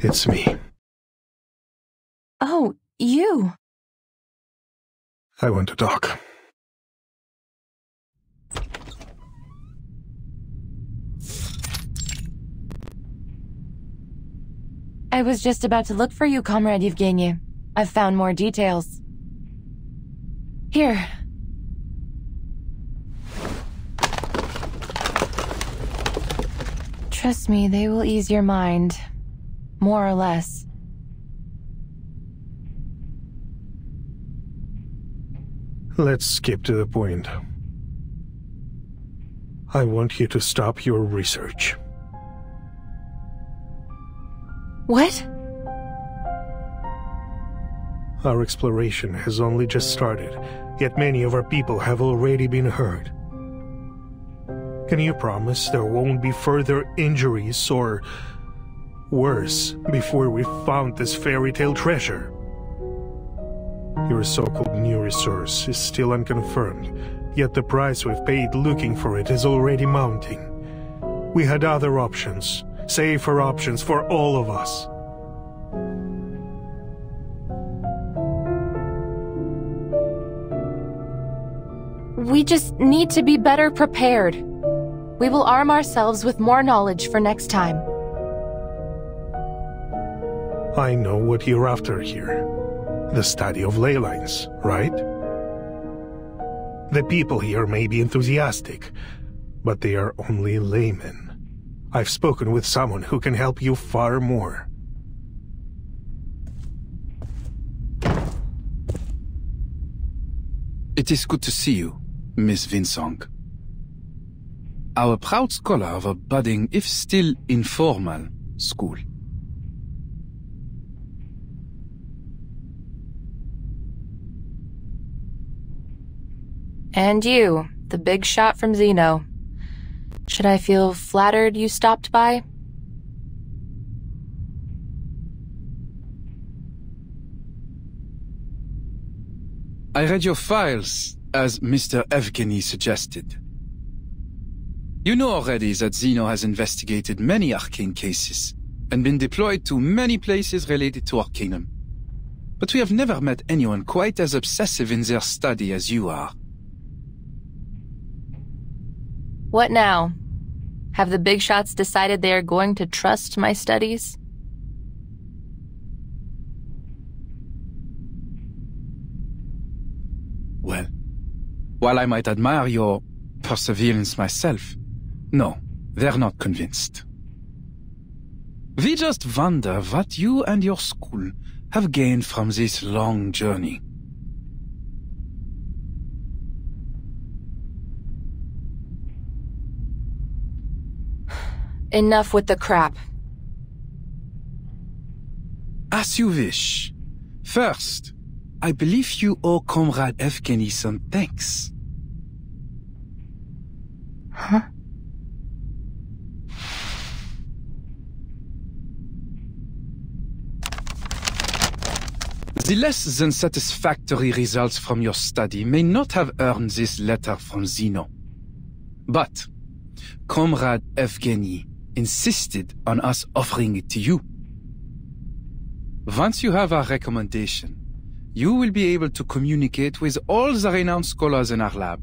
It's me. Oh, you. I want to talk. I was just about to look for you, Comrade Yevgeny. I've found more details. Here. Trust me, they will ease your mind. More or less. Let's skip to the point. I want you to stop your research. What? Our exploration has only just started, yet many of our people have already been hurt. Can you promise there won't be further injuries or worse before we've found this fairy tale treasure? Your so-called new resource is still unconfirmed, yet the price we've paid looking for it is already mounting. We had other options, safer options for all of us. We just need to be better prepared. We will arm ourselves with more knowledge for next time. I know what you're after here. The study of ley lines, right? The people here may be enthusiastic, but they are only laymen. I've spoken with someone who can help you far more. It is good to see you, Miss Vinsong. Our proud scholar of a budding, if still informal, school. And you, the big shot from Zeno. Should I feel flattered you stopped by? I read your files, as Mr. Evgeny suggested. You know already that Zeno has investigated many arcane cases, and been deployed to many places related to Arcanum. But we have never met anyone quite as obsessive in their study as you are. What now? Have the big shots decided they are going to trust my studies? Well, while I might admire your perseverance myself, no, they're not convinced. We just wonder what you and your school have gained from this long journey. Enough with the crap. As you wish. First, I believe you owe Comrade Evgeny some thanks. Huh? The less than satisfactory results from your study may not have earned this letter from Zeno. But Comrade Evgeny insisted on us offering it to you. Once you have our recommendation, you will be able to communicate with all the renowned scholars in our lab.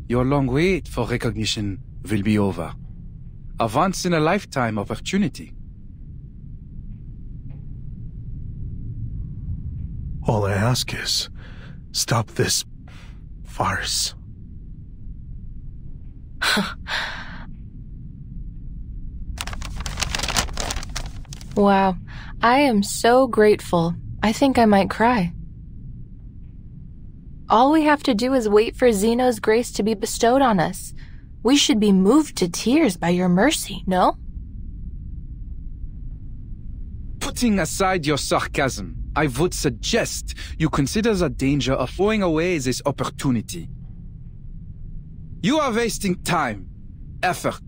Your long wait for recognition will be over. A once-in-a-lifetime opportunity. All I ask is, stop this farce. Wow, I am so grateful. I think I might cry. All we have to do is wait for Zeno's grace to be bestowed on us. We should be moved to tears by your mercy, no? Putting aside your sarcasm, I would suggest you consider the danger of throwing away this opportunity. You are wasting time, effort,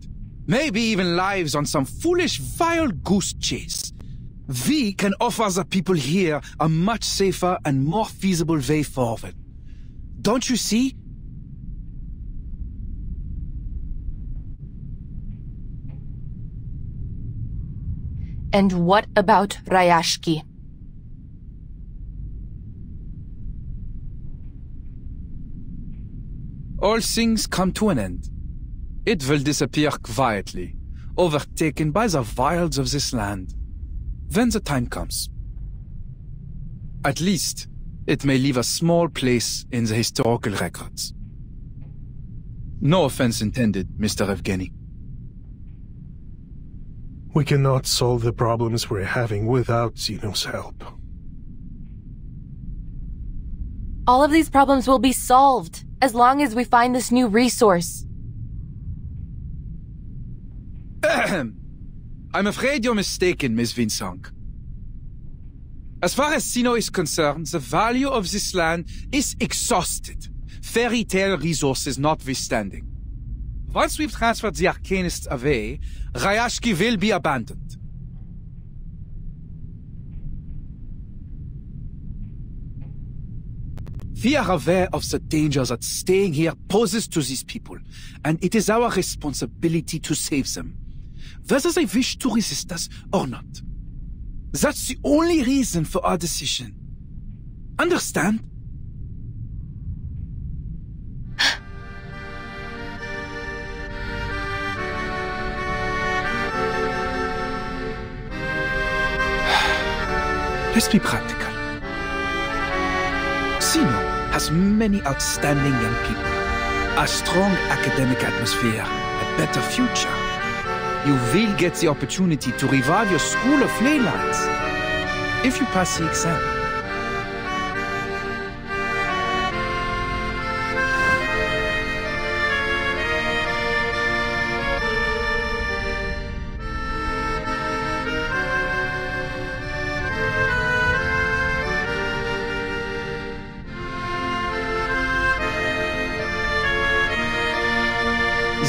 maybe even lives on some foolish wild goose chase. We can offer the people here a much safer and more feasible way forward. Don't you see? And what about Rayashki? All things come to an end. It will disappear quietly, overtaken by the wilds of this land, when the time comes. At least, it may leave a small place in the historical records. No offense intended, Mr. Evgeny. We cannot solve the problems we're having without Zeno's help. All of these problems will be solved, as long as we find this new resource. I'm afraid you're mistaken, Miss Vinsong. As far as Zeno is concerned, the value of this land is exhausted, fairy tale resources notwithstanding. Once we've transferred the Arcanists away, Rayashki will be abandoned. We are aware of the danger that staying here poses to these people, and it is our responsibility to save them, whether they wish to resist us or not. That's the only reason for our decision. Understand? Let's be practical. Zeno has many outstanding young people, a strong academic atmosphere, a better future. You will get the opportunity to revive your school of ley lines if you pass the exam.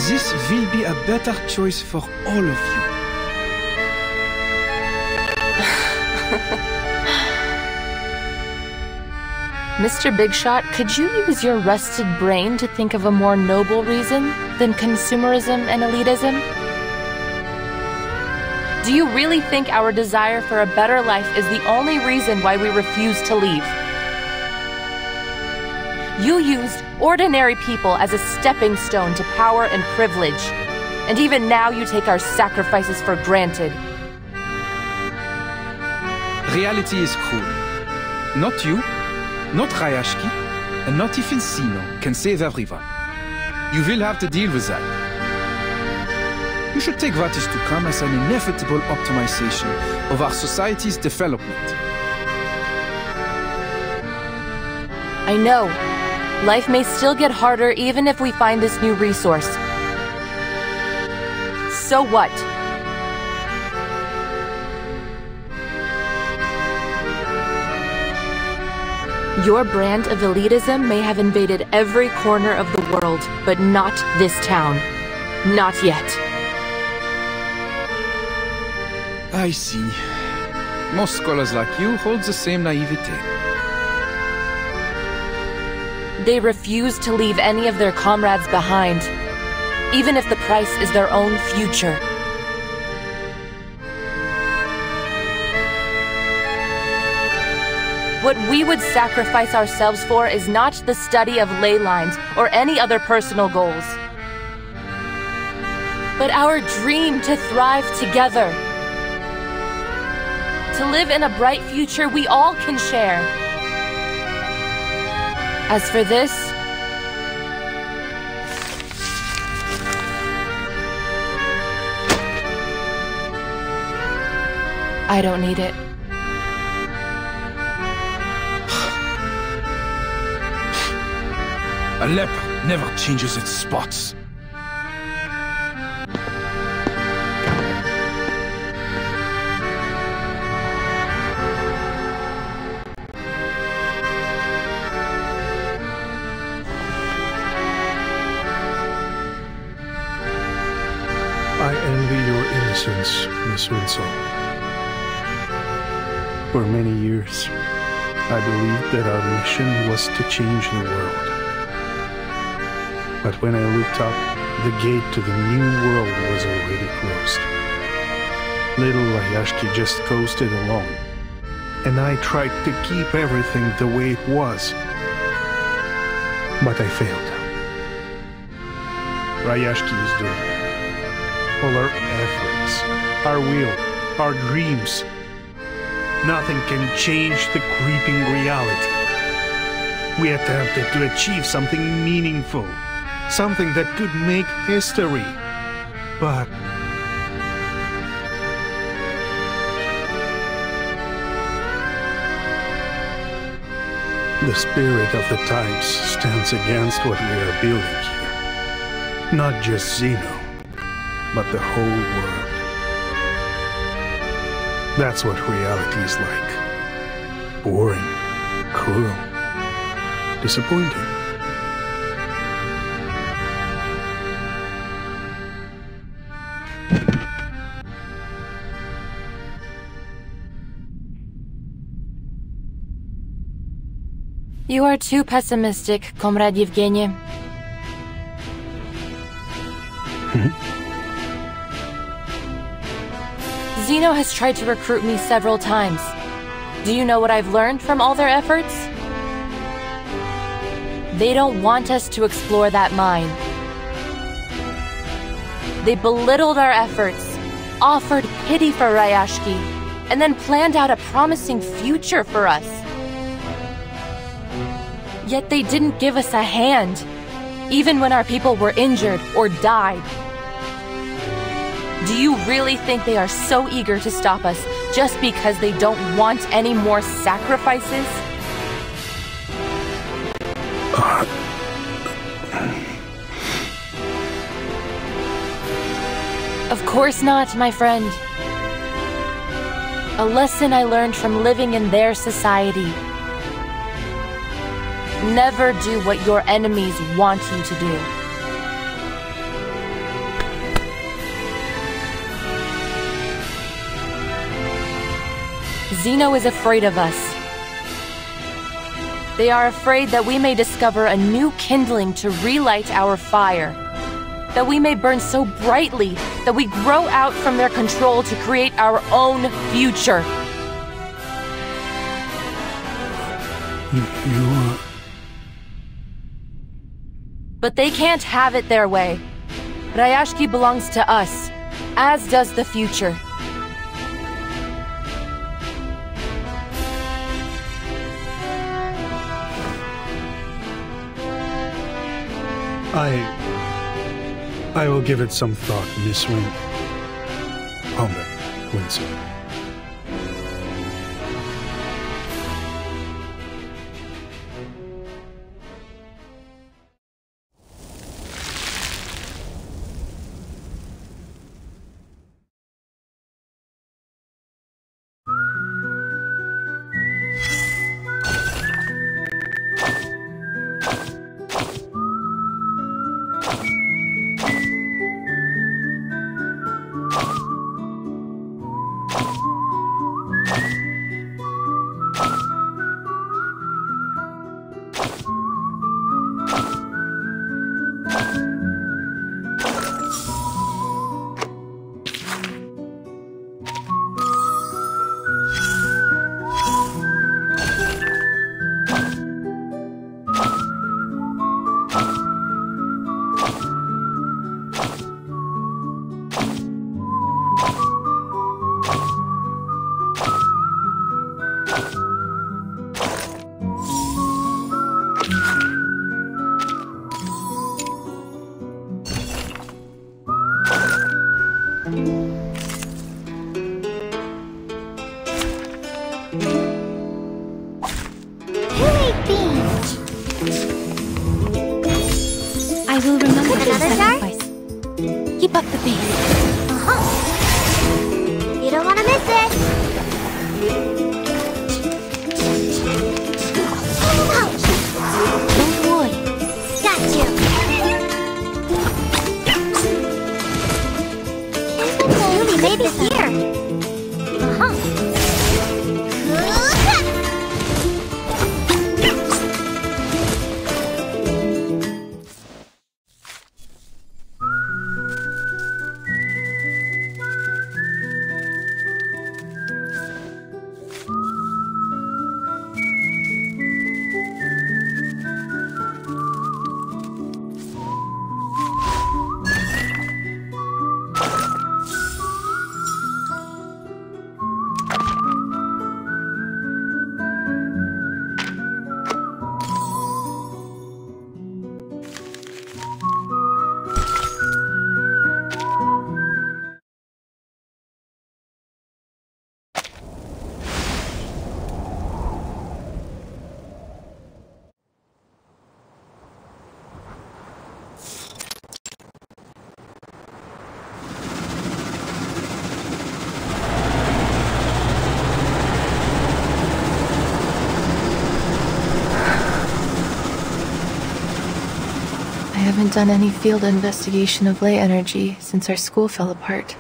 This will be a better choice for all of you. Mr. Bigshot, could you use your rusted brain to think of a more noble reason than consumerism and elitism? Do you really think our desire for a better life is the only reason why we refuse to leave? You used ordinary people as a stepping stone to power and privilege, and even now you take our sacrifices for granted. Reality is cruel. Not you, not Rayashki, and not even Zeno can save everyone. You will have to deal with that. You should take what is to come as an inevitable optimization of our society's development. I know. Life may still get harder even if we find this new resource. So what? Your brand of elitism may have invaded every corner of the world, but not this town. Not yet. I see. Most scholars like you hold the same naivete. They refuse to leave any of their comrades behind, even if the price is their own future. What we would sacrifice ourselves for is not the study of ley lines or any other personal goals, but our dream to thrive together. To live in a bright future we all can share. As for this, I don't need it. A leopard never changes its spots. I envy your innocence, Miss Winslow. For many years, I believed that our mission was to change the world. But when I looked up, the gate to the new world was already closed. Little Rayashki just coasted along, and I tried to keep everything the way it was. But I failed. Rayashki is doomed. All our efforts, our will, our dreams, nothing can change the creeping reality. We attempted to achieve something meaningful, something that could make history, but the spirit of the times stands against what we are building here. Not just Xeno, but the whole world. That's what reality is like. Boring, cruel, disappointing. You are too pessimistic, Comrade Yevgeny. Xeno has tried to recruit me several times. Do you know what I've learned from all their efforts? They don't want us to explore that mine. They belittled our efforts, offered pity for Rayashki, and then planned out a promising future for us. Yet they didn't give us a hand, even when our people were injured or died. Do you really think they are so eager to stop us just because they don't want any more sacrifices? Of course not, my friend. A lesson I learned from living in their society. Never do what your enemies want you to do. Xeno is afraid of us. They are afraid that we may discover a new kindling to relight our fire. That we may burn so brightly that we grow out from their control to create our own future. But they can't have it their way. Rayashki belongs to us, as does the future. I will give it some thought, Miss Win. Honda, Winsor. Keep up the pace. You don't want to miss it. Ouch. Don't worry. Got you. Yumi may be here. haven't done any field investigation of ley energy since our school fell apart.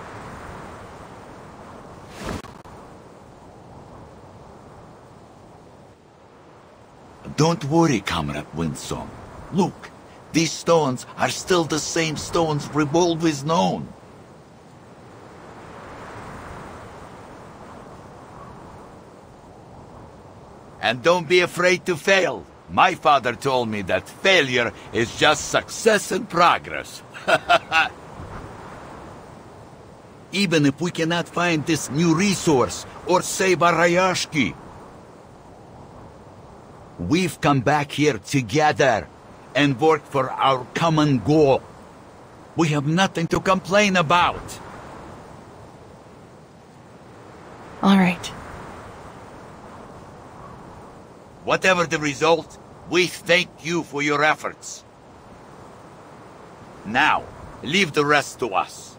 Don't worry, Comrade Winsome. Look, these stones are still the same stones we've always known. And don't be afraid to fail. My father told me that failure is just success and progress. Even if we cannot find this new resource or save Arayashki, we've come back here together and worked for our common goal. We have nothing to complain about. All right. Whatever the result, we thank you for your efforts. Now, leave the rest to us.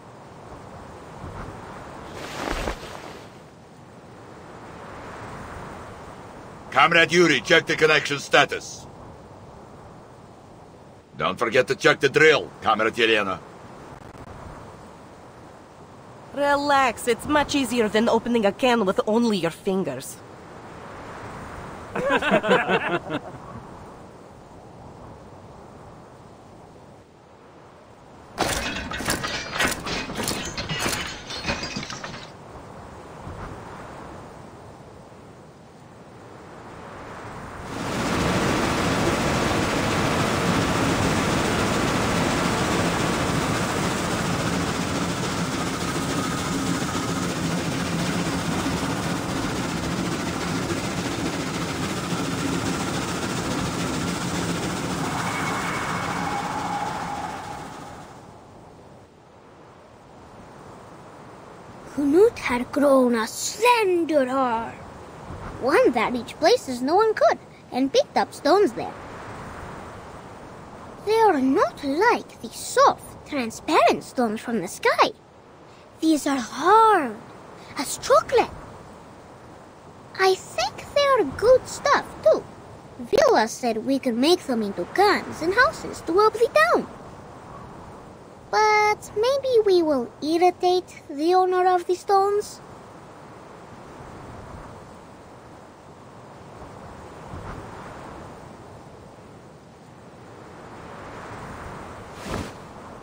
Comrade Yuri, check the connection status. Don't forget to check the drill, Comrade Yelena. Relax, it's much easier than opening a can with only your fingers. Knut had grown a slender arm. One that reached places no one could, and picked up stones there. They are not like the soft, transparent stones from the sky. These are hard, as chocolate. I think they are good stuff, too. Villa said we could make them into guns and houses to help the town. But maybe we will irritate the owner of the stones?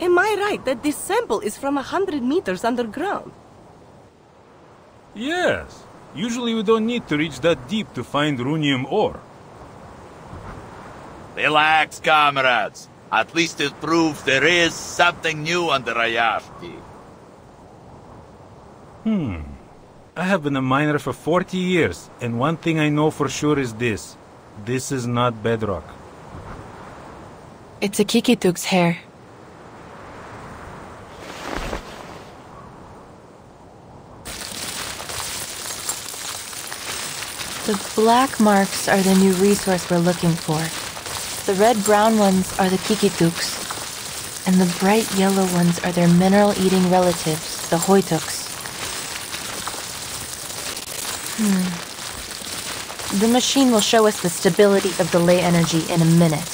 Am I right that this sample is from 100 meters underground? Yes. Usually we don't need to reach that deep to find runium ore. Relax, comrades. At least it proves there is something new under Ayashki. I have been a miner for 40 years, and one thing I know for sure is this. This is not bedrock. It's a Kikituk's hair. The black marks are the new resource we're looking for. The red-brown ones are the Kikituks, and the bright yellow ones are their mineral-eating relatives, the Hoituks. The machine will show us the stability of the ley energy in a minute.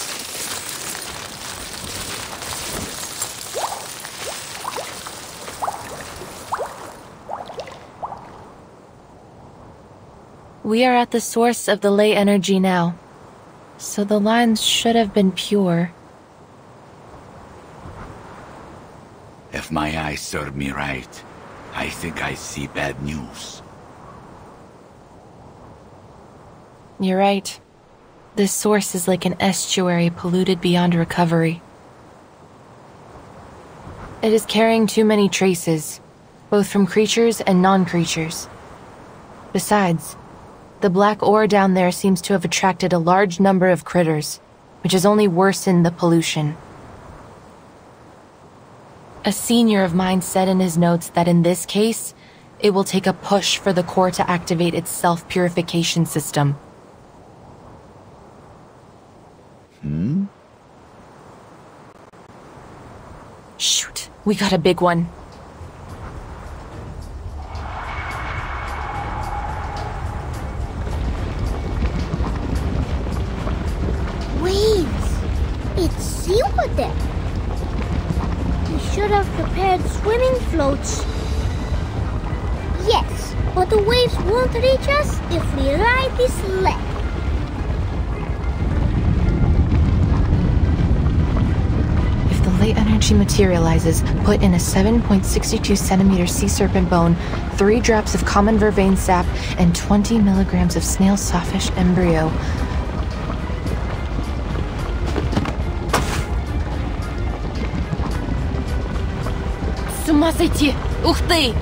We are at the source of the ley energy now. So the lines should have been pure. If my eyes serve me right, I think I see bad news. You're right. This source is like an estuary polluted beyond recovery. It is carrying too many traces, both from creatures and non-creatures. Besides, the black ore down there seems to have attracted a large number of critters, which has only worsened the pollution. A senior of mine said in his notes that in this case, it will take a push for the core to activate its self-purification system. Shoot, we got a big one. Waves! It's silver there. should have prepared swimming floats. Yes, but the waves won't reach us if we ride this sled. If the ley energy materializes, put in a 7.62 centimeter sea serpent bone, 3 drops of common vervain sap, and 20 milligrams of snail sawfish embryo. С ума сойти! Ух ты!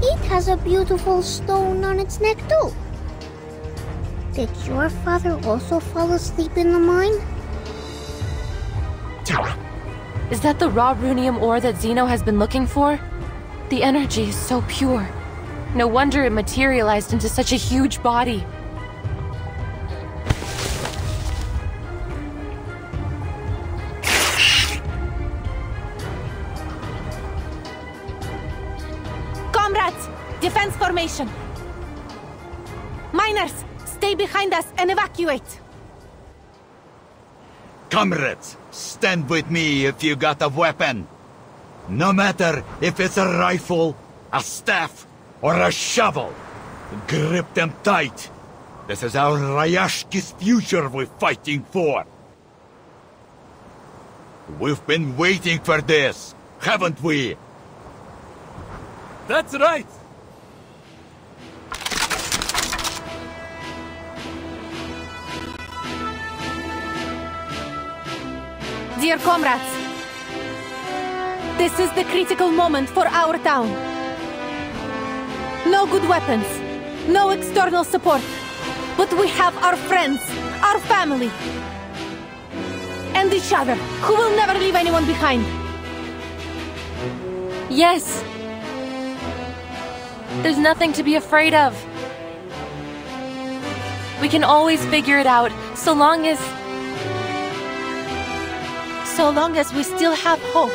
It has a beautiful stone on its neck too. Did your father also fall asleep in the mine? Is that the raw runium ore that Zeno has been looking for? The energy is so pure. No wonder it materialized into such a huge body. Comrades! Defense formation! Miners! Stay behind us and evacuate! Comrades, stand with me if you got a weapon. No matter if it's a rifle, a staff, or a shovel. Grip them tight. This is our Ryashki's future we're fighting for. We've been waiting for this, haven't we? That's right! Dear comrades, this is the critical moment for our town. No good weapons, no external support, but we have our friends, our family, and each other, who will never leave anyone behind. Yes! There's nothing to be afraid of. We can always figure it out, so long as we still have hope.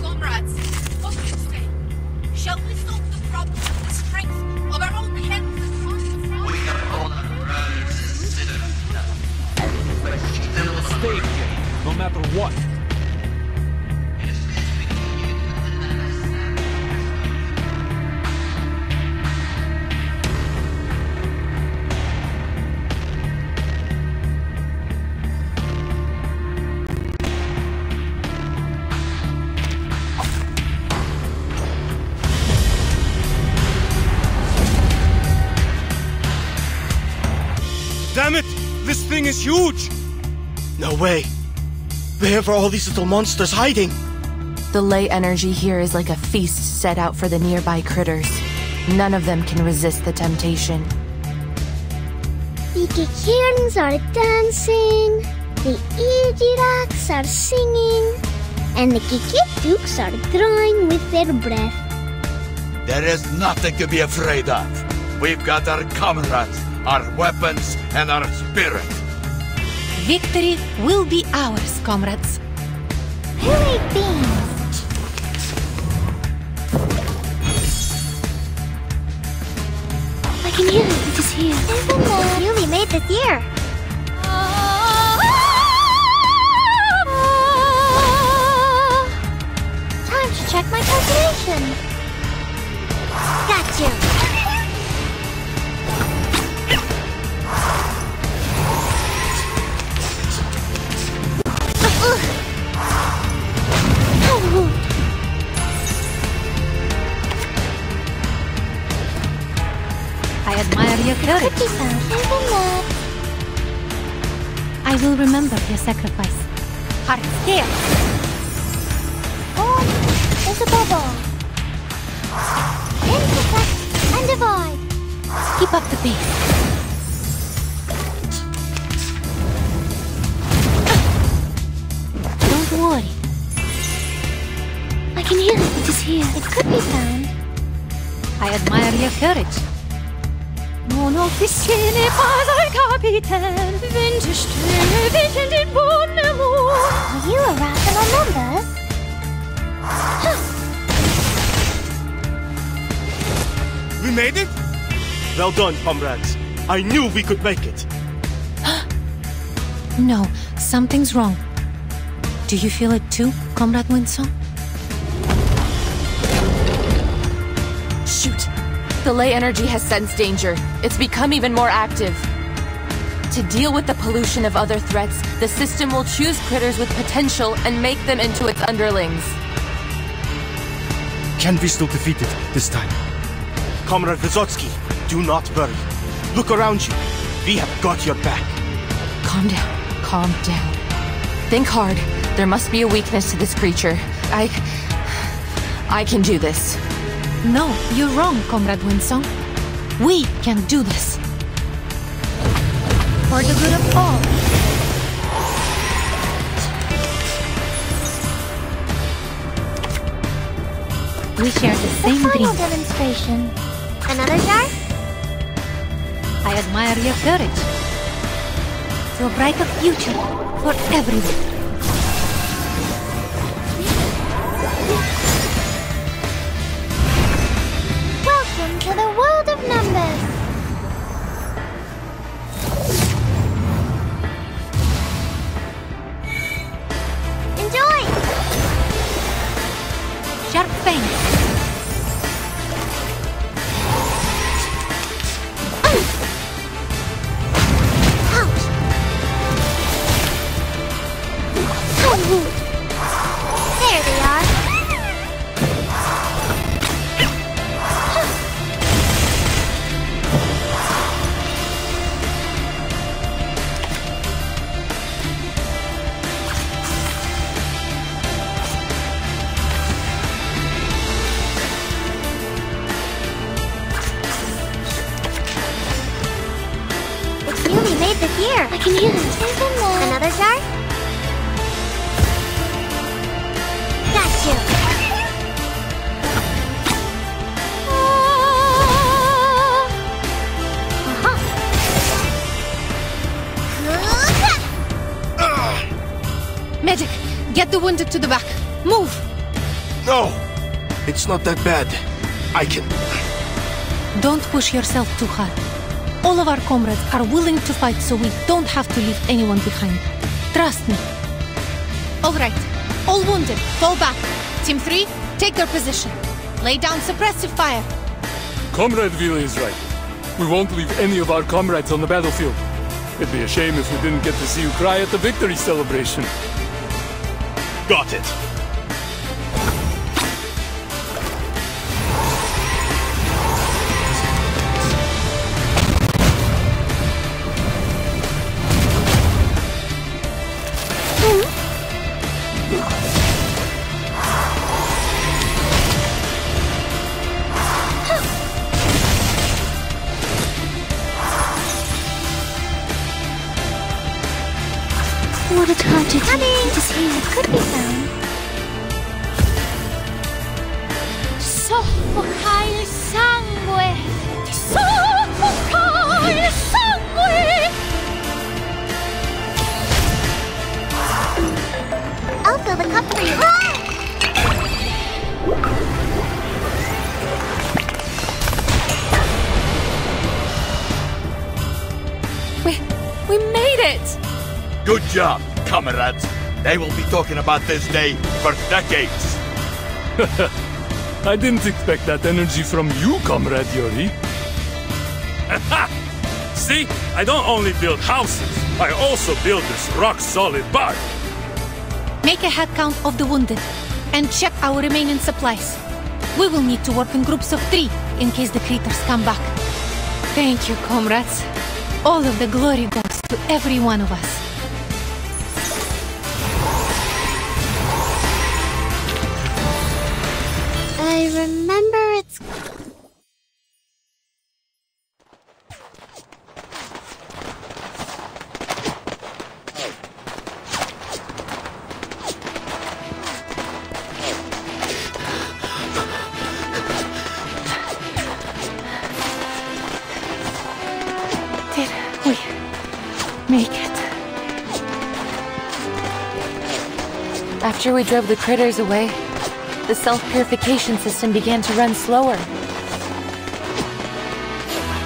Comrades, what do you say? Shall we solve the problem with the strength of our own hands across the front? We are all brothers and sisters. We'll stay here, no matter what. Damn it! This thing is huge! No way! Where are all these little monsters hiding? The ley energy here is like a feast set out for the nearby critters. None of them can resist the temptation. The Kikirans are dancing, the Irjiraks are singing, and the Kikituks are drawing with their breath. There is nothing to be afraid of. We've got our comrades, our weapons, and our spirit. Victory will be ours, comrades. Hooray, beans! I can hear it. It is here. Yuli made this here. Time to check my calculation. Got you. I admire your courage. Cookie sound. I will remember your sacrifice. Heart here. Oh, there's a bubble. Intersect and divide. Keep up the pace. Don't worry. can hear it. It is here. It could be found. I admire your courage. Mon officier n'est pas un capitaine. Vintage vision in bon amour. Are you a rational numbers? We made it? Well done, comrades. I knew we could make it. No, something's wrong. Do you feel it too, Comrade Winsong? Shoot! The Ley energy has sensed danger. It's become even more active. To deal with the pollution of other threats, the system will choose critters with potential and make them into its underlings. Can we still defeat it this time? Comrade Vysotsky, do not worry. Look around you. We have got your back. Calm down. Calm down. Think hard. There must be a weakness to this creature. I can do this. No, you're wrong, Comrade Winsong. We can do this. For the good of all. We share the same The final dream. demonstration. Another jar? I admire your courage. To a brighter future for everyone. Welcome to the world of numbers. Enjoy! Sharp fangs. Ouch! There they are. It's newly made this year. I can hear it. Another jar? Got you. Medic, get the wounded to the back. Move! No! It's not that bad. I can... Don't push yourself too hard. All of our comrades are willing to fight, so we don't have to leave anyone behind. Trust me. All right. All wounded, fall back. Team 3, take their position. Lay down suppressive fire. Comrade Vila is right. We won't leave any of our comrades on the battlefield. It'd be a shame if we didn't get to see you cry at the victory celebration. Got it. What a tragedy. It is here. It could be found. Soffoca il sangue! Soffoca il sangue! I'll fill the cup for you. We made it! Good job, comrades. They will be talking about this day for decades. I didn't expect that energy from you, Comrade Yuri. See? I don't only build houses, I also build this rock-solid bar. Make a head count of the wounded and check our remaining supplies. We will need to work in groups of 3 in case the critters come back. Thank you, comrades. All of the glory goes to every one of us. I remember it's... We make it. After we drove the critters away, the self-purification system began to run slower.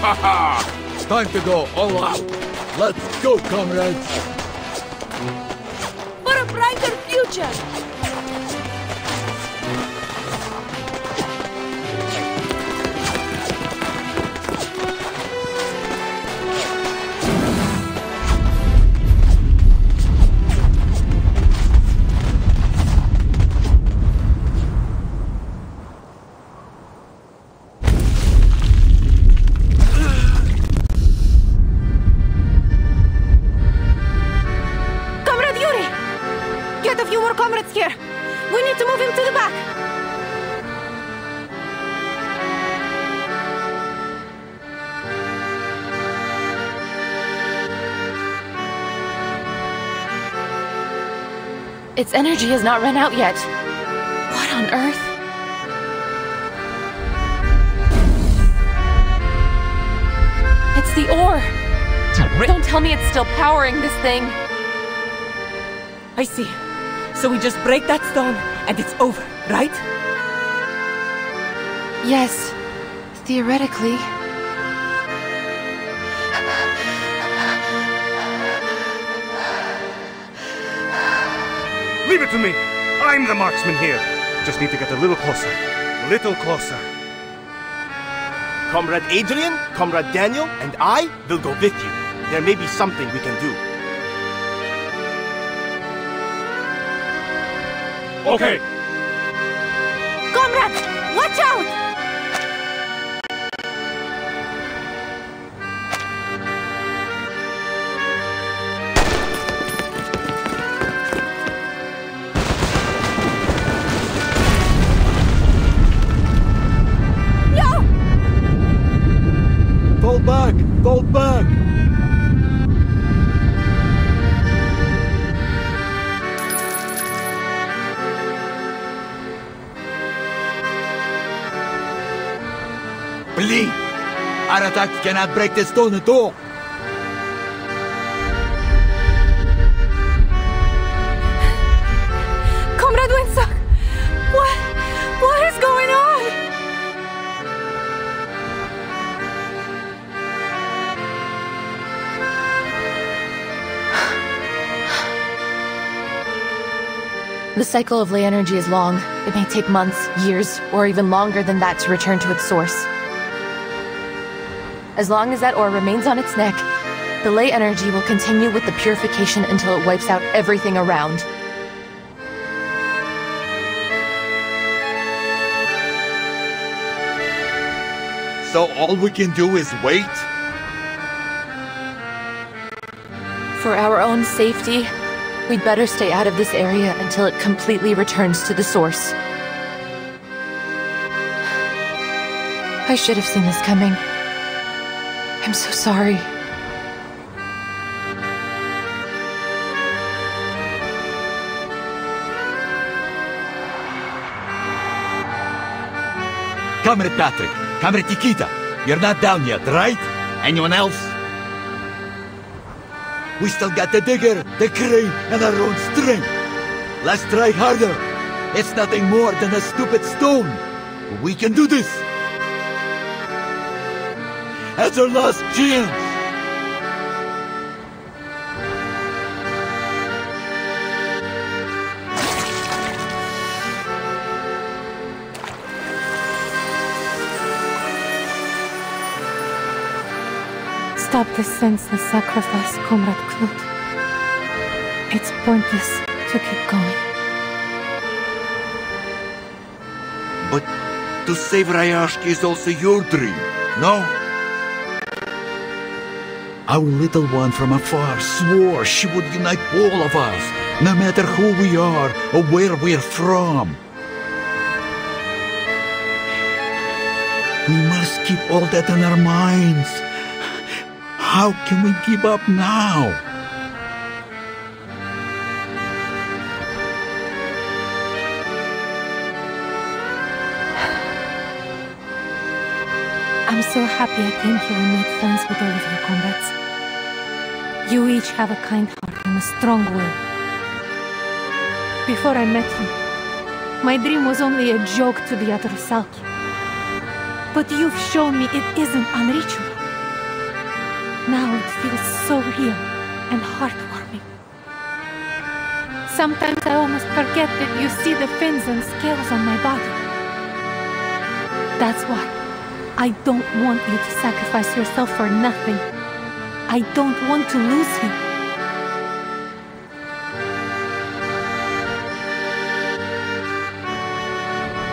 Haha! Time to go all out. Let's go, comrades. For a brighter future! Its energy has not run out yet. What on earth? It's the ore! Don't tell me it's still powering this thing. I see. So we just break that stone and it's over, right? Yes, theoretically. Leave it to me! I'm the marksman here! Just need to get a little closer. Little closer. Comrade Adrian, Comrade Daniel, and I will go with you. There may be something we can do. Okay. Comrade, watch out! Fall back! Fall back! Please! Our attack cannot break the stone at all! Comrade Windsor! What is going on? The cycle of ley energy is long. It may take months, years, or even longer than that to return to its source. As long as that ore remains on its neck, the ley energy will continue with the purification until it wipes out everything around. So all we can do is wait? For our own safety, we'd better stay out of this area until it completely returns to the source. I should have seen this coming. I'm so sorry. Comrade Patrick, Comrade Nikita, you're not down yet, right? Anyone else? We still got the digger, the crane, and our own strength. Let's try harder. It's nothing more than a stupid stone. We can do this. That's our last chance. Stop this senseless sacrifice, Comrade Knut. It's pointless to keep going. But to save Ryashki is also your dream, no? Our little one from afar swore she would unite all of us, no matter who we are or where we're from. We must keep all that in our minds. How can we give up now? I'm so happy I came here and made friends with all of you, comrades. You each have a kind heart and a strong will. Before I met you, my dream was only a joke to the other Salki. But you've shown me it isn't unreachable. Now it feels so real and heartwarming. Sometimes I almost forget that you see the fins and scales on my body. That's why I don't want you to sacrifice yourself for nothing. I don't want to lose you.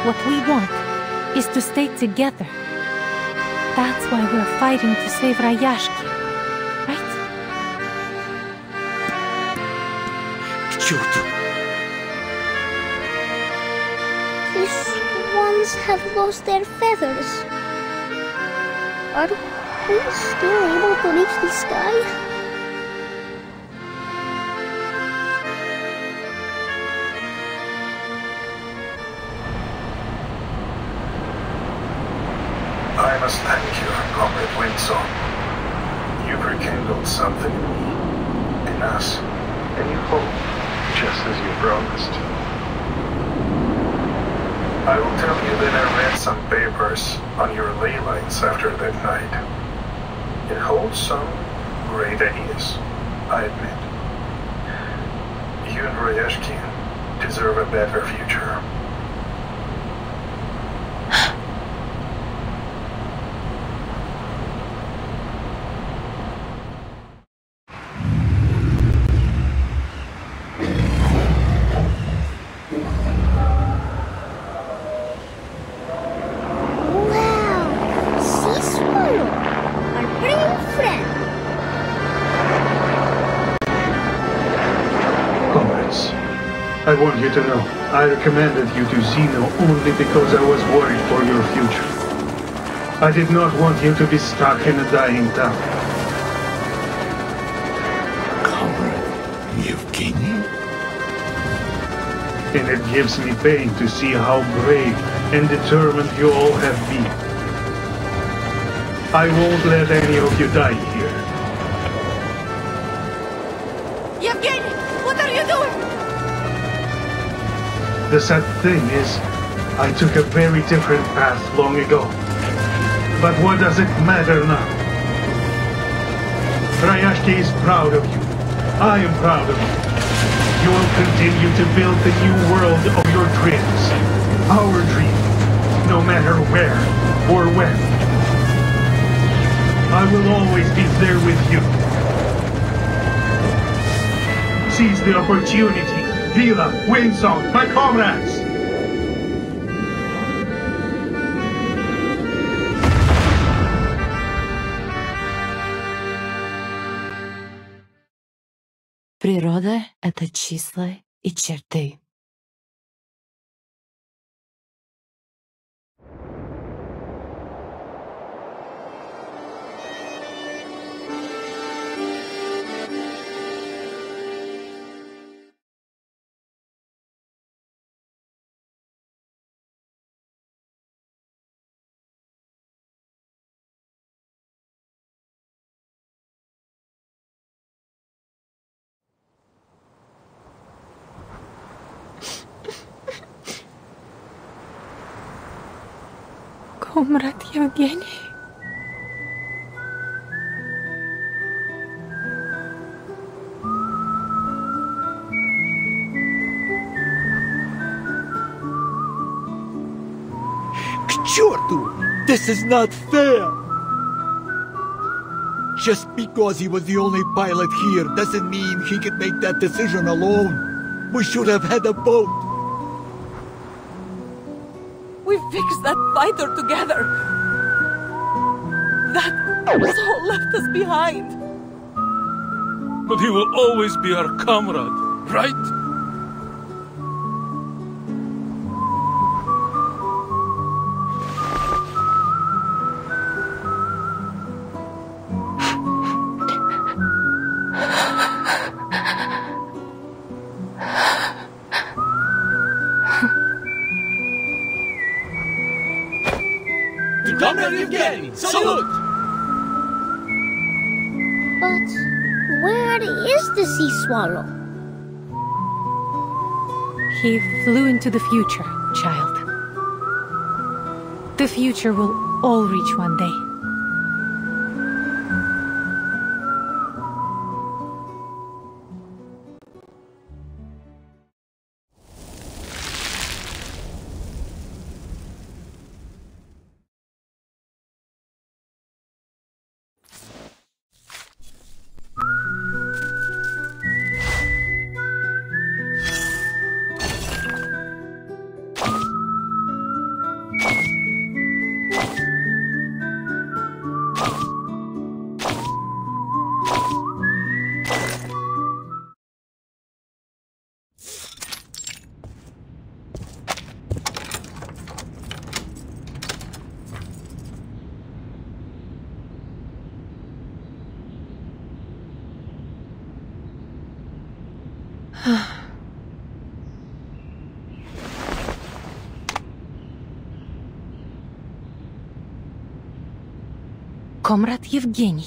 What we want is to stay together. That's why we're fighting to save Rayashki, right? K'Churtu! These swans have lost their feathers. Are we still able to reach the sky? I must thank you, Comrade Windsong. You've rekindled something in me, in us, and you hope, just as you promised. I will tell you that I read some papers on your ley lines after that night. It holds some great ideas, I admit. You and Rayashki deserve a better future. I want you to know, I recommended you to Zeno only because I was worried for your future. I did not want you to be stuck in a dying town. Comrade Yevgeny? And it gives me pain to see how brave and determined you all have been. I won't let any of you die here. Yevgeny, what are you doing? The sad thing is, I took a very different path long ago. But what does it matter now? Rayashki is proud of you. I am proud of you. You will continue to build the new world of your dreams. Our dream, no matter where or when. I will always be there with you. Seize the opportunity. Vila, Windsong, my comrades! Природа — это числа и черты. Comrade Yevgeny. K'Churtu! This is not fair! Just because he was the only pilot here doesn't mean he could make that decision alone. We should have had a boat. We fixed that fighter together. That soul left us behind. But he will always be our comrade, right? Comrade Yevgeny, salute! But Where is the sea swallow? He flew into the future, child. The future will all reach one day. Comrade Yevgeny.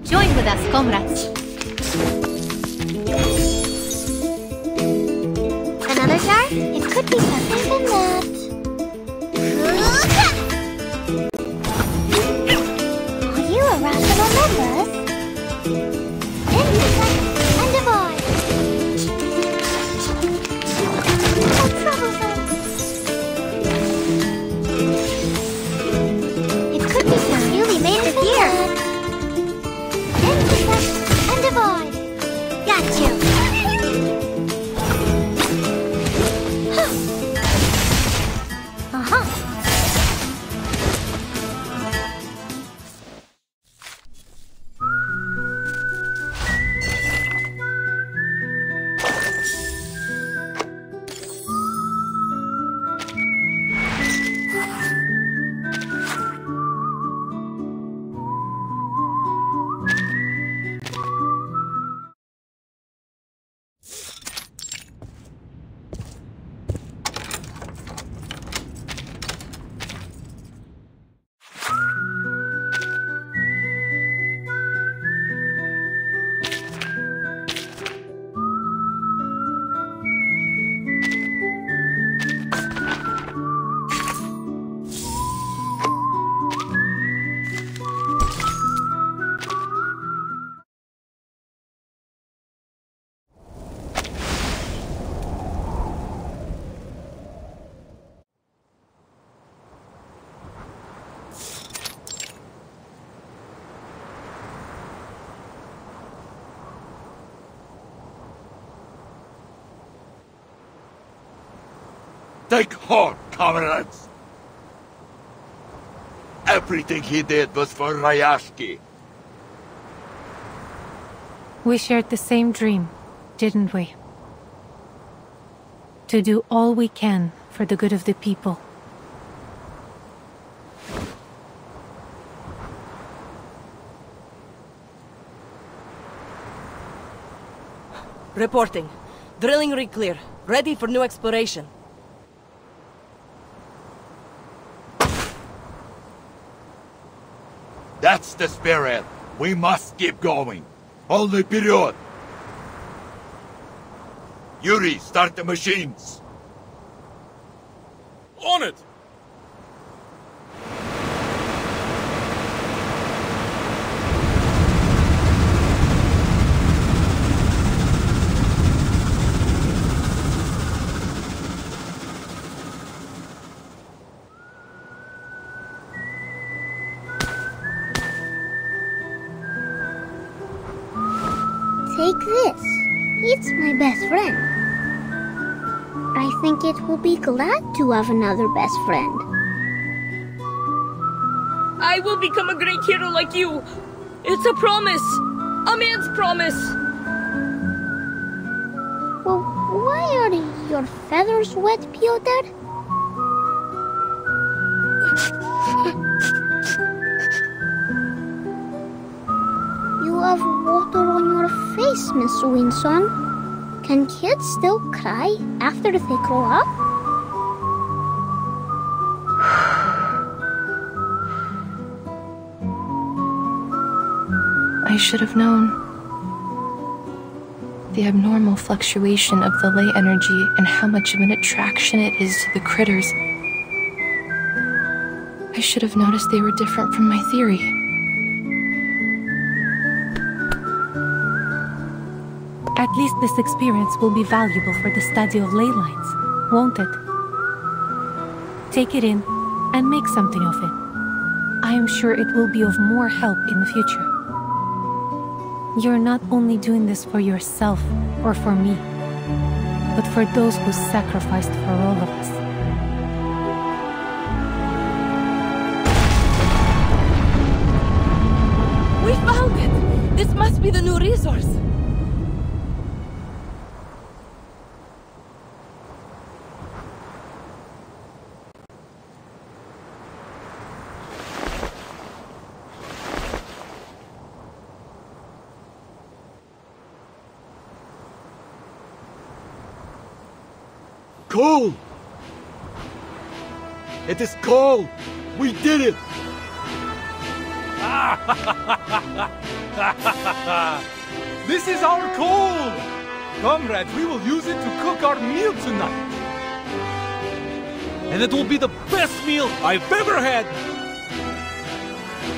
Join with us, comrades. Another jar? It could be something than that. Are you a rational members? Intersect and divide. How troublesome. It could be some newly made of gear. Intersect and divide. Got you. Uh-huh. Take heart, comrades! Everything he did was for Ryashki. We shared the same dream, didn't we? To do all we can for the good of the people. Reporting. Drilling rig clear. Ready for new exploration. That's the spirit. We must keep going. Only period. Yuri, start the machines. On it! Take this. It's my best friend. I think it will be glad to have another best friend. I will become a great hero like you. It's a promise. A man's promise. Well, why are your feathers wet, Piotr? You have water on your face, Miss Winson. Can kids still cry after they grow up? I should have known. The abnormal fluctuation of the ley energy and how much of an attraction it is to the critters. I should have noticed they were different from my theory. At least this experience will be valuable for the study of ley lines, won't it? Take it in and make something of it. I am sure it will be of more help in the future. You're not only doing this for yourself or for me, but for those who sacrificed for all of us. We found it! This must be the new resource! Cole! It is Cole! We did it! Ah! This is our coal! Comrades, we will use it to cook our meal tonight. And it will be the best meal I've ever had!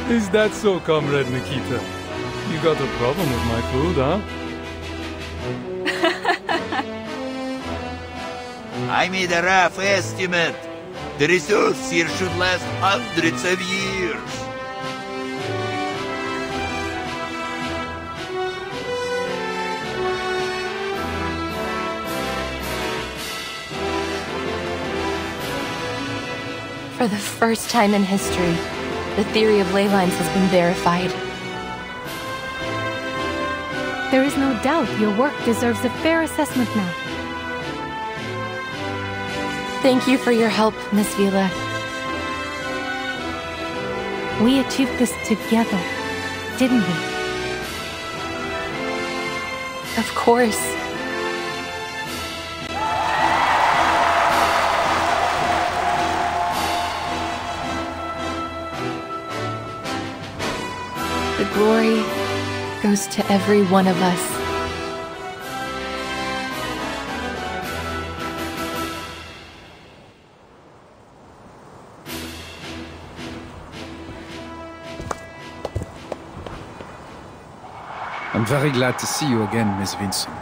Is that so, Comrade Nikita? You got a problem with my food, huh? I made a rough estimate. The resource here should last hundreds of years. For the first time in history, the theory of ley lines has been verified. There is no doubt your work deserves a fair assessment now. Thank you for your help, Miss Vila. We achieved this together, didn't we? Of course. The glory goes to every one of us. I'm very glad to see you again, Miss Vincent.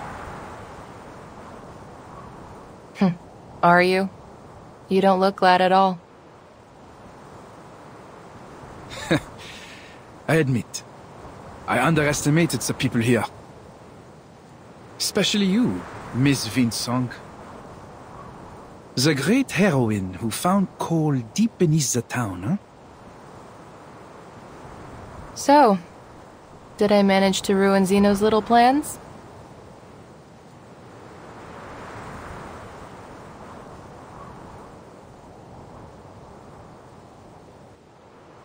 Are you? You don't look glad at all. I admit, I underestimated the people here. Especially you, Miss Vincent. The great heroine who found coal deep beneath the town, huh? So, did I manage to ruin Zeno's little plans?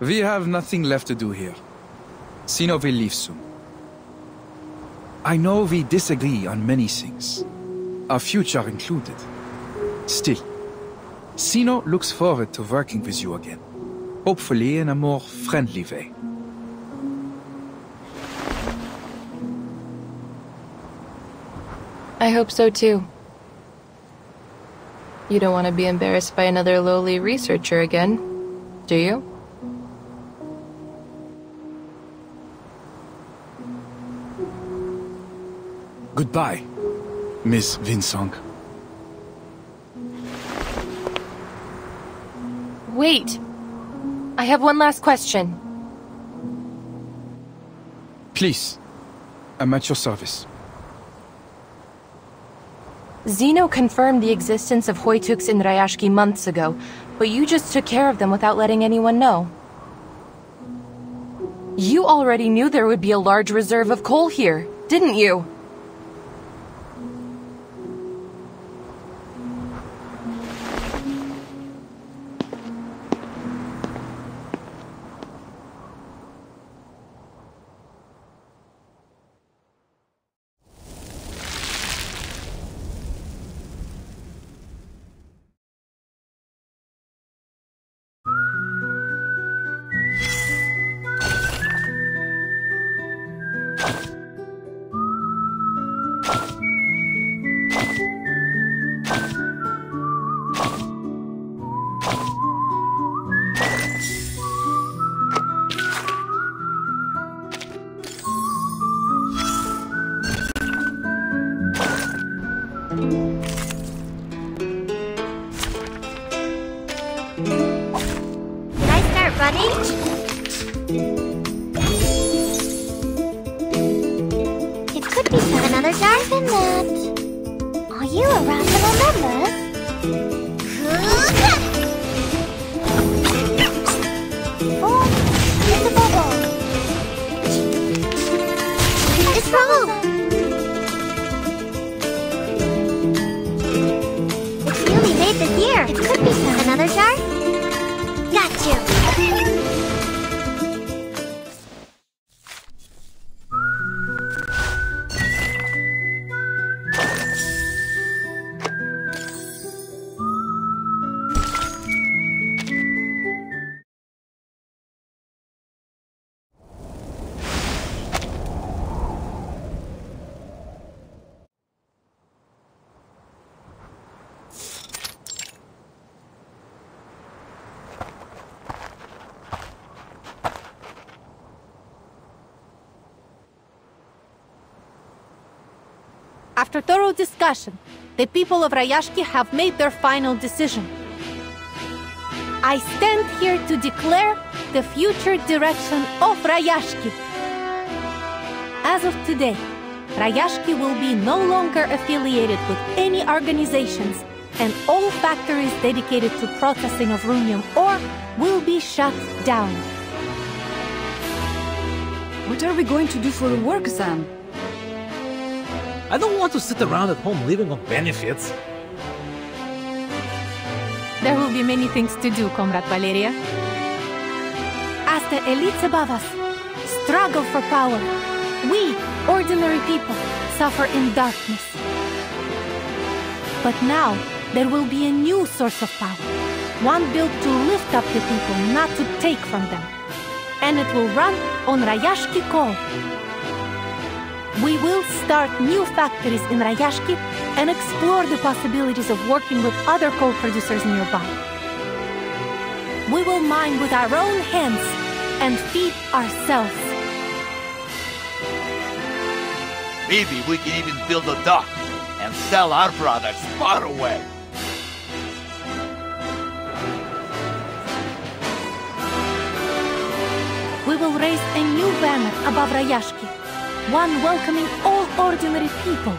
We have nothing left to do here. Zeno will leave soon. I know we disagree on many things, our future included. Still, Zeno looks forward to working with you again, hopefully in a more friendly way. I hope so too. You don't want to be embarrassed by another lowly researcher again, do you? Goodbye, Miss Vincent. Wait! I have one last question. Please, I'm at your service. Zeno confirmed the existence of Hoytuks in Rayashki months ago, but you just took care of them without letting anyone know. You already knew there would be a large reserve of coal here, didn't you? It could be another jar than that. Are you around to remember? Oh, here's the bubble. It's wrong. It's newly made this year. It could be another jar. Got you. After thorough discussion, the people of Rayashki have made their final decision. I stand here to declare the future direction of Rayashki. As of today, Rayashki will be no longer affiliated with any organizations, and all factories dedicated to processing of runium ore will be shut down. What are we going to do for work, Sam? I don't want to sit around at home living on benefits. There will be many things to do, Comrade Valeria. As the elites above us struggle for power, we, ordinary people, suffer in darkness. But now, there will be a new source of power, one built to lift up the people, not to take from them. And it will run on Rayashki coal. We will start new factories in Rayashki and explore the possibilities of working with other coal producers nearby. We will mine with our own hands and feed ourselves. Maybe we can even build a dock and sell our products far away. We will raise a new banner above Rayashki, one welcoming all ordinary people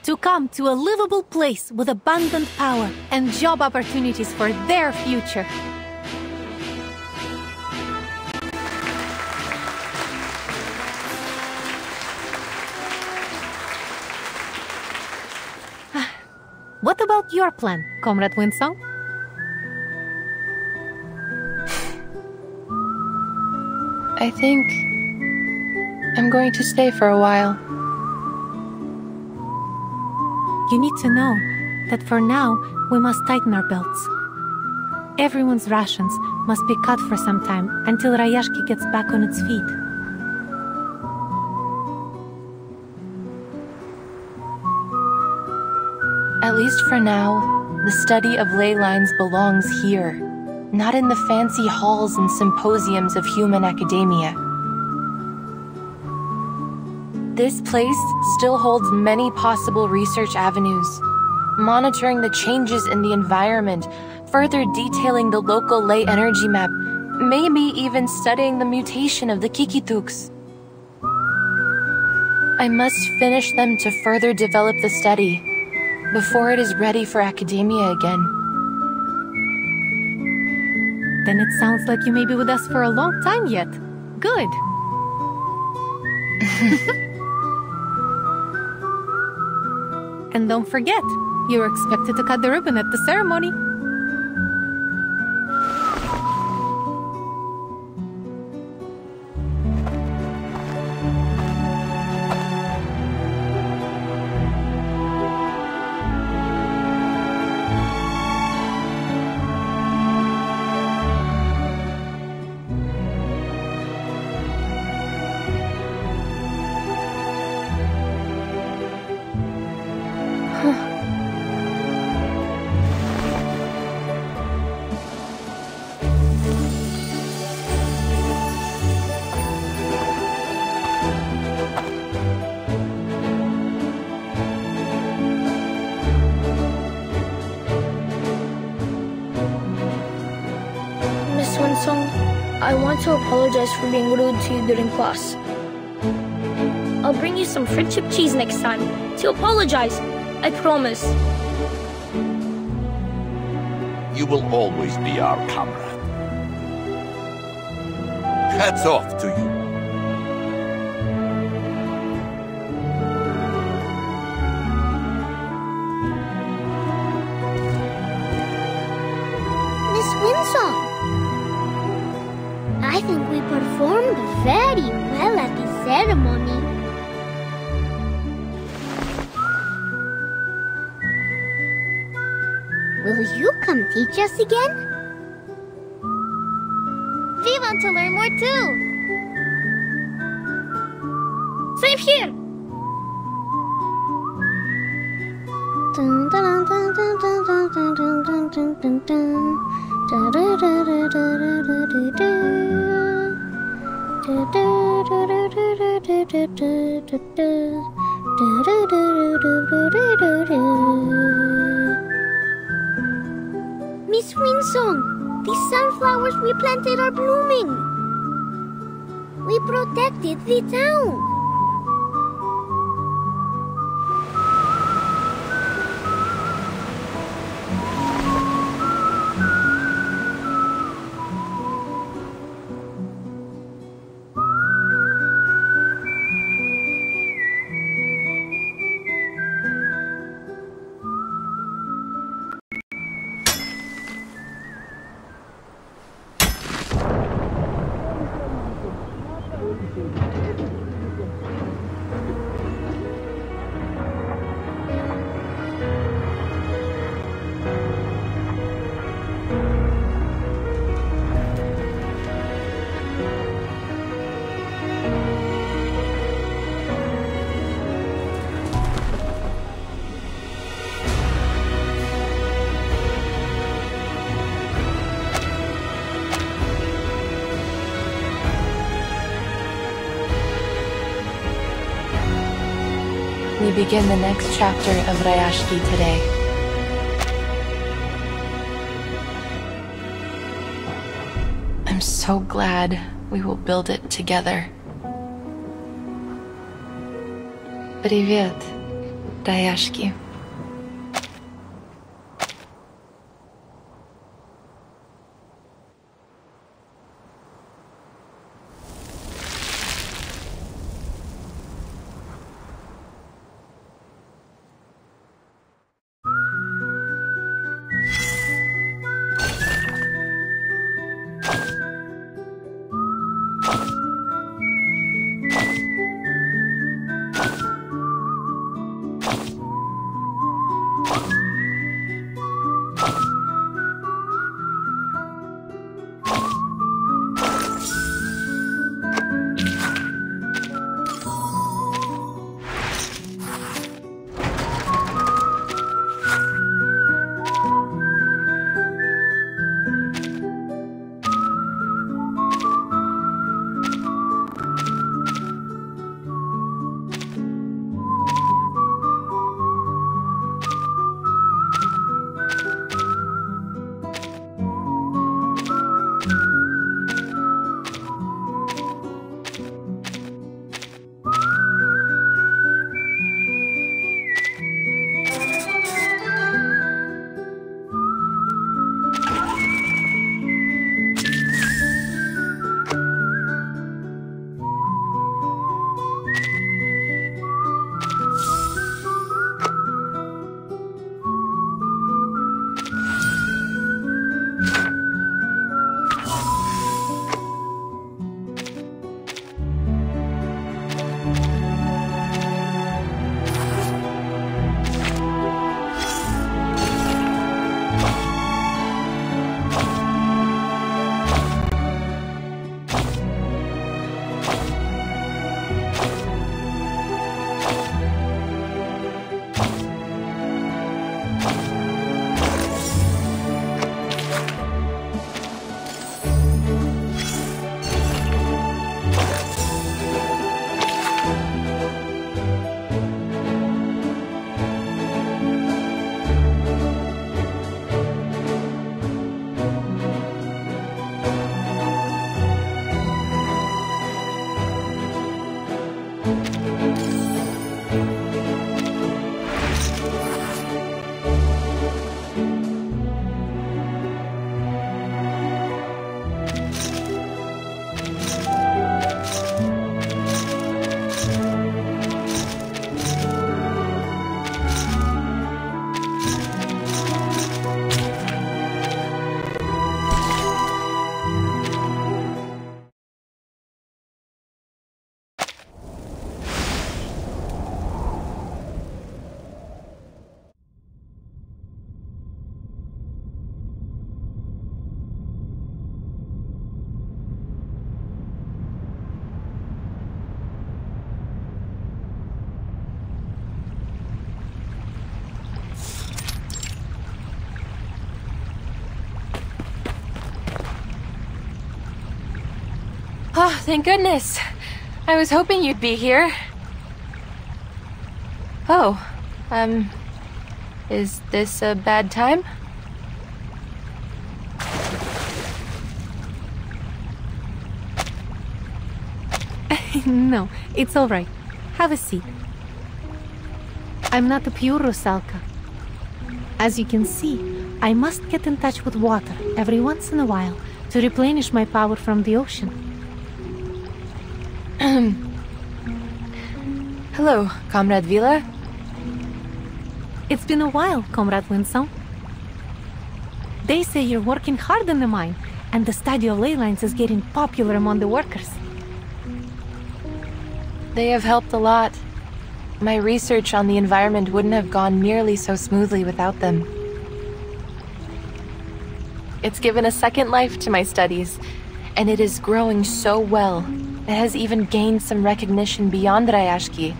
to come to a livable place with abundant power and job opportunities for their future. What about your plan, Comrade Windsong? I think I'm going to stay for a while. You need to know that for now, we must tighten our belts. Everyone's rations must be cut for some time until Rayashki gets back on its feet. At least for now, the study of ley lines belongs here, not in the fancy halls and symposiums of human academia. This place still holds many possible research avenues, monitoring the changes in the environment, further detailing the local ley energy map, maybe even studying the mutation of the Kikituks. I must finish them to further develop the study before it is ready for academia again. Then it sounds like you may be with us for a long time yet. Good. And don't forget, you're expected to cut the ribbon at the ceremony. I want to apologize for being rude to you during class. I'll bring you some friendship cheese next time to apologize. I promise. You will always be our comrade. Hats off to you. Miss Windsong, I think we performed very well at the ceremony. Will you come teach us again? We want to learn more too. Same here. Dun, dun, dun, dun, dun, dun, dun, dun, dun, dun, dun. Da, da, da, da, da, da, da, da. Da, da, da, da, da, da, da, da, da, da. Miss Windsong, the sunflowers we planted are blooming. We protected the town. We begin the next chapter of Rayashki today. I'm so glad we will build it together. Привет, Rayashki. Oh, thank goodness. I was hoping you'd be here. Oh, is this a bad time? No, it's all right. Have a seat. I'm not a pure Rusalka. As you can see, I must get in touch with water every once in a while to replenish my power from the ocean. Hello, Comrade Vila. It's been a while, Comrade Winsong. They say you're working hard in the mine, and the study of ley lines is getting popular among the workers. They have helped a lot. My research on the environment wouldn't have gone nearly so smoothly without them. It's given a second life to my studies, and it is growing so well. It has even gained some recognition beyond Rayashki.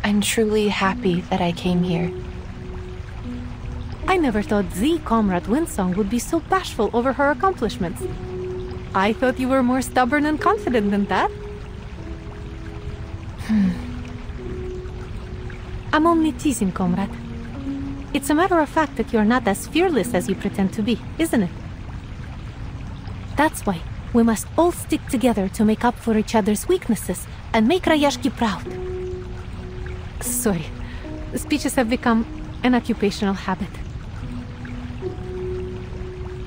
I'm truly happy that I came here. I never thought the Comrade Winsong would be so bashful over her accomplishments. I thought you were more stubborn and confident than that. I'm only teasing, Comrade. It's a matter of fact that you're not as fearless as you pretend to be, isn't it? That's why we must all stick together to make up for each other's weaknesses and make Rayashki proud. Sorry, speeches have become an occupational habit.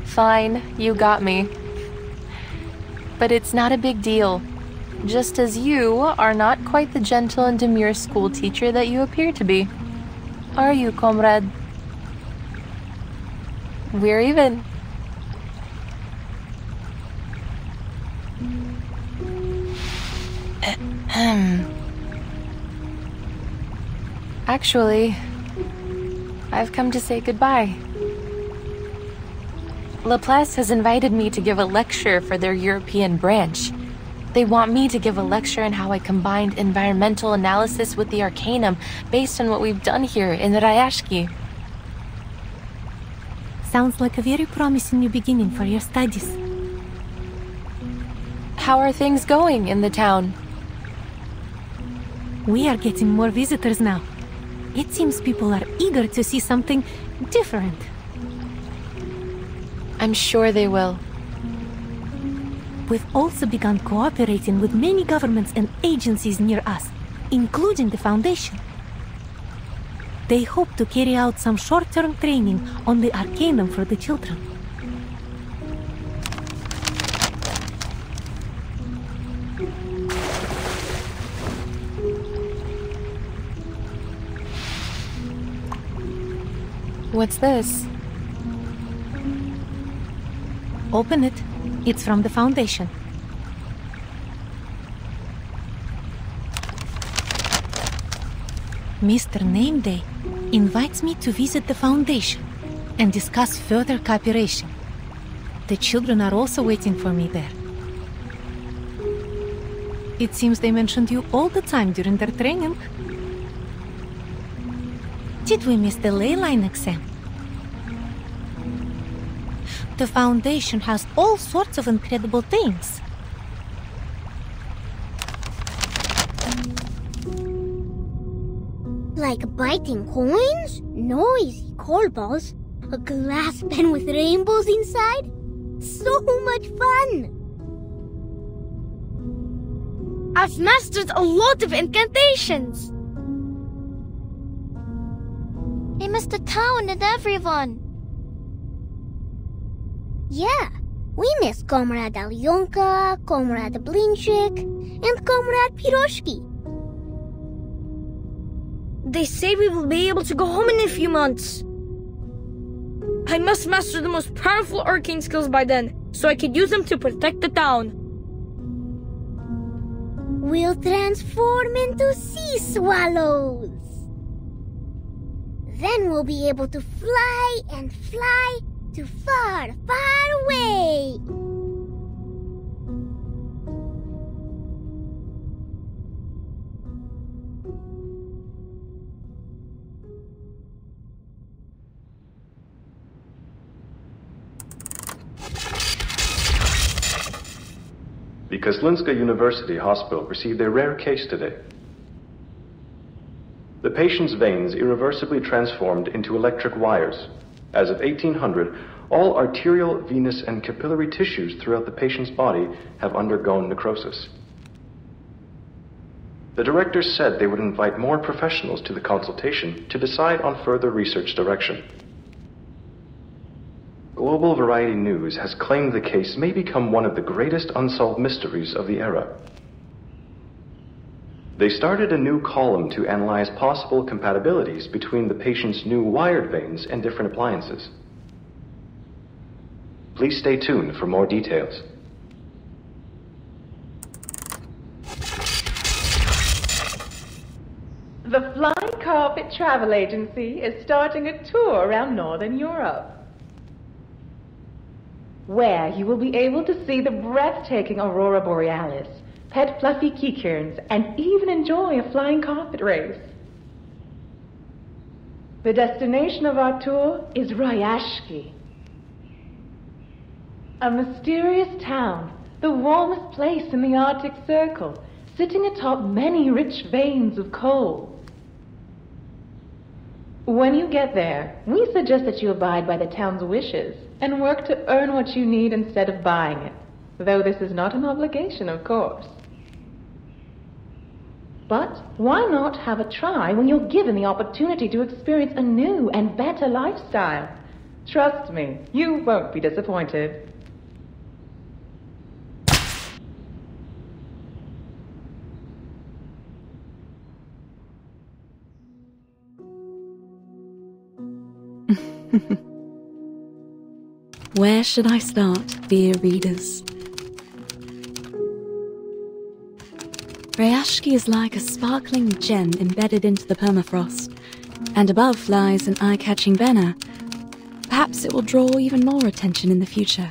Fine, you got me. But it's not a big deal. Just as you are not quite the gentle and demure school teacher that you appear to be. Are you, comrade? We're even. Actually, I've come to say goodbye. Laplace has invited me to give a lecture for their European branch. They want me to give a lecture on how I combined environmental analysis with the Arcanum based on what we've done here in Rayashki. Sounds like a very promising new beginning for your studies. How are things going in the town? We are getting more visitors now. It seems people are eager to see something different. I'm sure they will. We've also begun cooperating with many governments and agencies near us, including the Foundation. They hope to carry out some short-term training on the Arcanum for the children. What's this? Open it. It's from the Foundation. Mr. Nameday invites me to visit the Foundation and discuss further cooperation. The children are also waiting for me there. It seems they mentioned you all the time during their training. Did we miss the ley line exam? The Foundation has all sorts of incredible things. Like biting coins, noisy coal balls, a glass pen with rainbows inside. So much fun! I've mastered a lot of incantations. I missed the town and everyone. Yeah, we miss Comrade Alyonka, Comrade Blinchik, and Comrade Piroshki. They say we will be able to go home in a few months. I must master the most powerful arcane skills by then, so I can use them to protect the town. We'll transform into sea swallows. Then we'll be able to fly and fly to far, far away. The Koslinska University Hospital received a rare case today. The patient's veins irreversibly transformed into electric wires. As of 1800, all arterial, venous, and capillary tissues throughout the patient's body have undergone necrosis. The directors said they would invite more professionals to the consultation to decide on further research direction. Global Variety News has claimed the case may become one of the greatest unsolved mysteries of the era. They started a new column to analyze possible compatibilities between the patient's new wired veins and different appliances. Please stay tuned for more details. The Flying Carpet Travel Agency is starting a tour around Northern Europe, where you will be able to see the breathtaking Aurora Borealis, pet fluffy kikerns, and even enjoy a flying carpet race. The destination of our tour is Ryashki, a mysterious town, the warmest place in the Arctic Circle, sitting atop many rich veins of coal. When you get there, we suggest that you abide by the town's wishes and work to earn what you need instead of buying it, though this is not an obligation, of course. But why not have a try when you're given the opportunity to experience a new and better lifestyle? Trust me, you won't be disappointed. Where should I start, dear readers? Ryashki is like a sparkling gem embedded into the permafrost, and above lies an eye-catching banner. Perhaps it will draw even more attention in the future.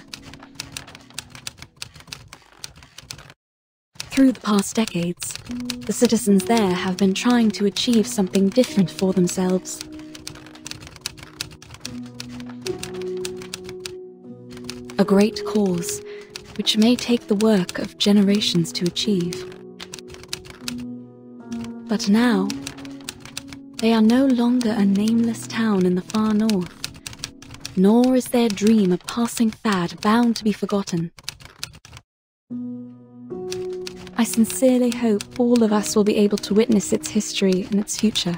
Through the past decades, the citizens there have been trying to achieve something different for themselves. A great cause, which may take the work of generations to achieve. But now, they are no longer a nameless town in the far north, nor is their dream a passing fad bound to be forgotten. I sincerely hope all of us will be able to witness its history and its future.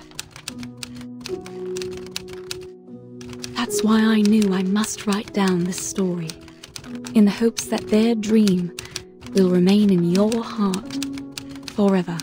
That's why I knew I must write down this story, in the hopes that their dream will remain in your heart forever.